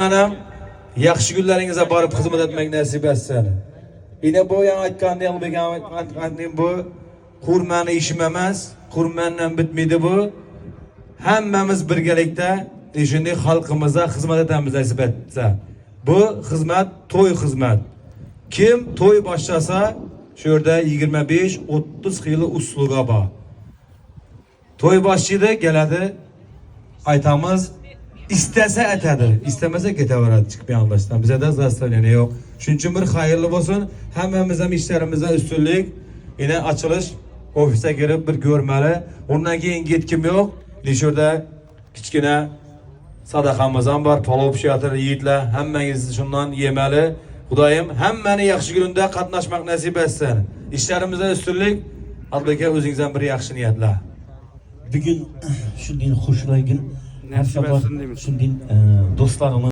Anam, yaxshi kunlaringizga borib xizmat etmek nasib etsin. Yine bu yan aytganım bu kurmanı işim emas, kurmanla bitmeydi bu. Hammamiz birgalikda shunday xalqimizga xizmat etamiz nasib etsa. Bu xizmat to'y xizmat. Kim to'y boshlasa, shu yerda 25-30 xil usluga bor. To'y boshlaydi, keladi, aytamiz, istese etadi, istemese ketaveradi chiqib yanlışdan. Bize de zastavleniyor yok. Shuning uchun bir hayırlı olsun. Hammamiz ham ishlarimizda ustunlik. Yine açılış ofise girip bir görmeli. Ondan keyin yetkim yok. Şurada kichkina sadaqamiz ham bor. Palov pishiradi yigitlar. Hammangiz shundan yemeli. Xudoyim hammani yaxshi kunida qatnashmak nasib etsin. İşlerimizde ustunlik. Albatta o'zingizdan bir yaxshi niyatlar. Bugün shunday xushro'y kun. Har safar shunday do'stlarimiz